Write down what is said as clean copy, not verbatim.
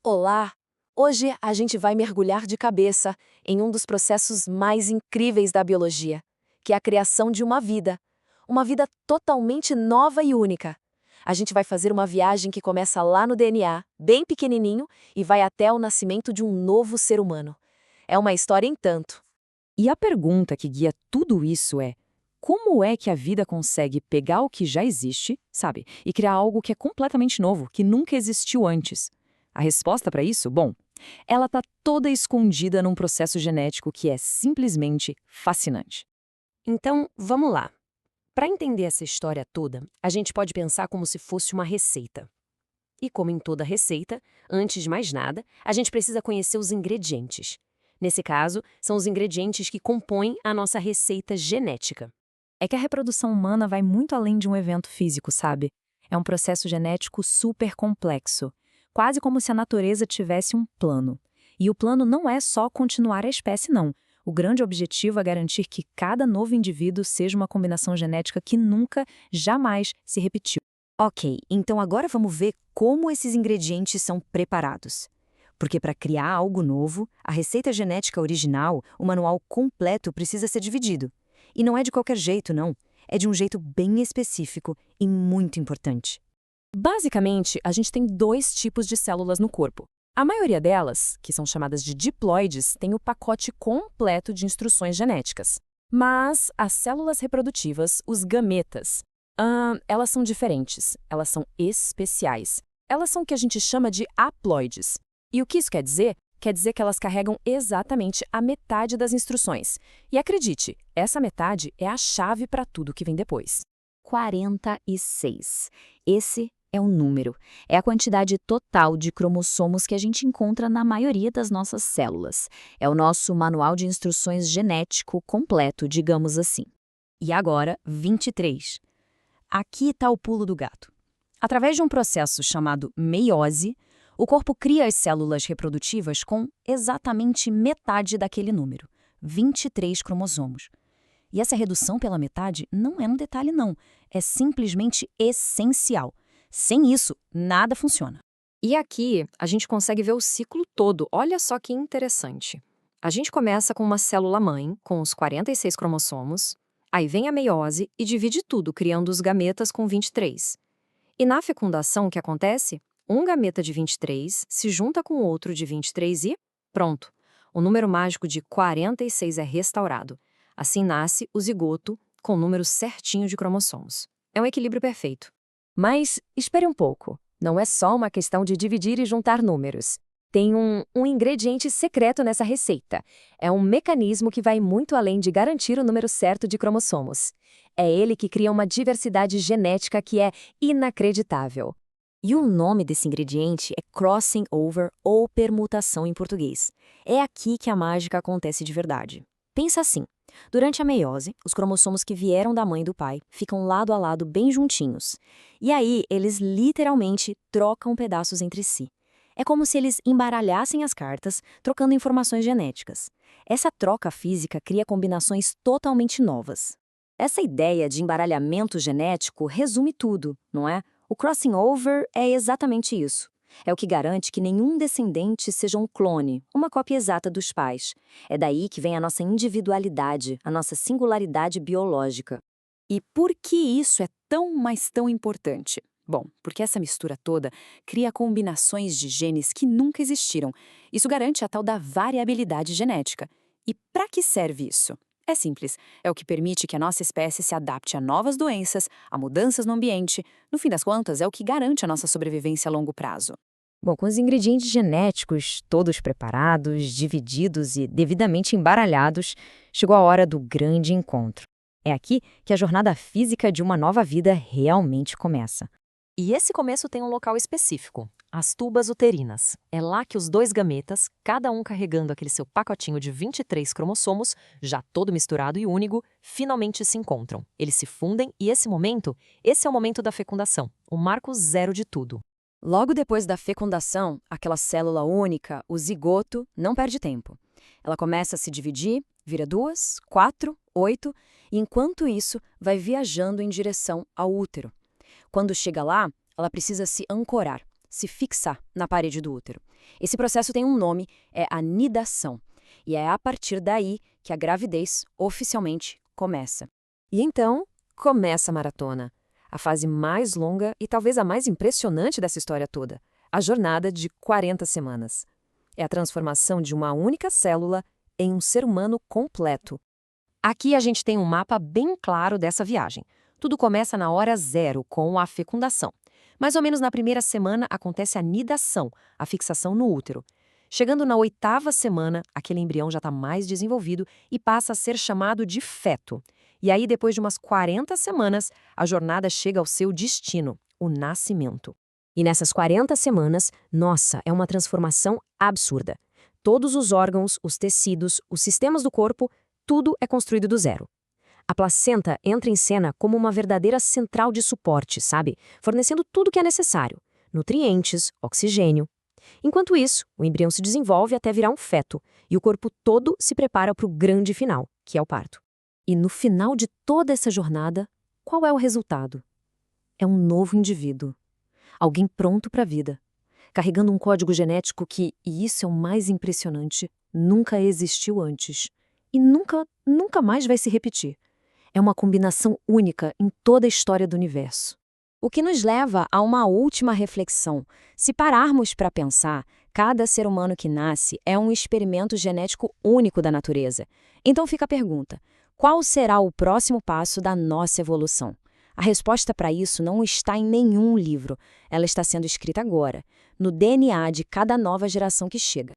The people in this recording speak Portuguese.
Olá! Hoje a gente vai mergulhar de cabeça em um dos processos mais incríveis da biologia, que é a criação de uma vida. Uma vida totalmente nova e única. A gente vai fazer uma viagem que começa lá no DNA, bem pequenininho, e vai até o nascimento de um novo ser humano. É uma história em tanto. E a pergunta que guia tudo isso é: como é que a vida consegue pegar o que já existe, sabe, e criar algo que é completamente novo, que nunca existiu antes? A resposta para isso, bom, ela está toda escondida num processo genético que é simplesmente fascinante. Então, vamos lá. Para entender essa história toda, a gente pode pensar como se fosse uma receita. E como em toda receita, antes de mais nada, a gente precisa conhecer os ingredientes. Nesse caso, são os ingredientes que compõem a nossa receita genética. É que a reprodução humana vai muito além de um evento físico, sabe? É um processo genético super complexo, quase como se a natureza tivesse um plano. E o plano não é só continuar a espécie, não. O grande objetivo é garantir que cada novo indivíduo seja uma combinação genética que nunca, jamais se repetiu. Ok, então agora vamos ver como esses ingredientes são preparados. Porque para criar algo novo, a receita genética original, o manual completo precisa ser dividido. E não é de qualquer jeito, não. É de um jeito bem específico e muito importante. Basicamente, a gente tem dois tipos de células no corpo. A maioria delas, que são chamadas de diploides, tem o pacote completo de instruções genéticas. Mas as células reprodutivas, os gametas, elas são diferentes, elas são especiais. Elas são o que a gente chama de haploides. E o que isso quer dizer? Quer dizer que elas carregam exatamente a metade das instruções. E acredite, essa metade é a chave para tudo que vem depois. 46. Esse é o número. É a quantidade total de cromossomos que a gente encontra na maioria das nossas células. É o nosso manual de instruções genético completo, digamos assim. E agora, 23. Aqui está o pulo do gato. Através de um processo chamado meiose, o corpo cria as células reprodutivas com exatamente metade daquele número, 23 cromossomos. E essa redução pela metade não é um detalhe, não. É simplesmente essencial. Sem isso, nada funciona. E aqui, a gente consegue ver o ciclo todo. Olha só que interessante. A gente começa com uma célula-mãe, com os 46 cromossomos, aí vem a meiose e divide tudo, criando os gametas com 23. E na fecundação, o que acontece? Um gameta de 23 se junta com outro de 23 e pronto. O número mágico de 46 é restaurado. Assim nasce o zigoto com o número certinho de cromossomos. É um equilíbrio perfeito. Mas espere um pouco. Não é só uma questão de dividir e juntar números. Tem um ingrediente secreto nessa receita. É um mecanismo que vai muito além de garantir o número certo de cromossomos. É ele que cria uma diversidade genética que é inacreditável. E o nome desse ingrediente é crossing over ou permutação em português. É aqui que a mágica acontece de verdade. Pensa assim. Durante a meiose, os cromossomos que vieram da mãe e do pai ficam lado a lado bem juntinhos. E aí, eles literalmente trocam pedaços entre si. É como se eles embaralhassem as cartas, trocando informações genéticas. Essa troca física cria combinações totalmente novas. Essa ideia de embaralhamento genético resume tudo, não é? O crossing over é exatamente isso. É o que garante que nenhum descendente seja um clone, uma cópia exata dos pais. É daí que vem a nossa individualidade, a nossa singularidade biológica. E por que isso é tão, mas tão importante? Bom, porque essa mistura toda cria combinações de genes que nunca existiram. Isso garante a tal da variabilidade genética. E para que serve isso? É simples, é o que permite que a nossa espécie se adapte a novas doenças, a mudanças no ambiente. No fim das contas, é o que garante a nossa sobrevivência a longo prazo. Bom, com os ingredientes genéticos todos preparados, divididos e devidamente embaralhados, chegou a hora do grande encontro. É aqui que a jornada física de uma nova vida realmente começa. E esse começo tem um local específico, as tubas uterinas. É lá que os dois gametas, cada um carregando aquele seu pacotinho de 23 cromossomos, já todo misturado e único, finalmente se encontram. Eles se fundem e esse é o momento da fecundação, o marco zero de tudo. Logo depois da fecundação, aquela célula única, o zigoto, não perde tempo. Ela começa a se dividir, vira 2, 4, 8, e enquanto isso, vai viajando em direção ao útero. Quando chega lá, ela precisa se ancorar, se fixar na parede do útero. Esse processo tem um nome, é a nidação. E é a partir daí que a gravidez oficialmente começa. E então, começa a maratona. A fase mais longa e talvez a mais impressionante dessa história toda. A jornada de 40 semanas. É a transformação de uma única célula em um ser humano completo. Aqui a gente tem um mapa bem claro dessa viagem. Tudo começa na hora zero, com a fecundação. Mais ou menos na primeira semana acontece a nidação, a fixação no útero. Chegando na 8ª semana, aquele embrião já está mais desenvolvido e passa a ser chamado de feto. E aí, depois de umas 40 semanas, a jornada chega ao seu destino, o nascimento. E nessas 40 semanas, nossa, é uma transformação absurda. Todos os órgãos, os tecidos, os sistemas do corpo, tudo é construído do zero. A placenta entra em cena como uma verdadeira central de suporte, sabe? Fornecendo tudo o que é necessário: nutrientes, oxigênio. Enquanto isso, o embrião se desenvolve até virar um feto, e o corpo todo se prepara para o grande final, que é o parto. E no final de toda essa jornada, qual é o resultado? É um novo indivíduo. Alguém pronto para a vida, carregando um código genético que, e isso é o mais impressionante, nunca existiu antes. E nunca mais vai se repetir. É uma combinação única em toda a história do universo. O que nos leva a uma última reflexão. Se pararmos para pensar, cada ser humano que nasce é um experimento genético único da natureza. Então fica a pergunta: qual será o próximo passo da nossa evolução? A resposta para isso não está em nenhum livro. Ela está sendo escrita agora, no DNA de cada nova geração que chega.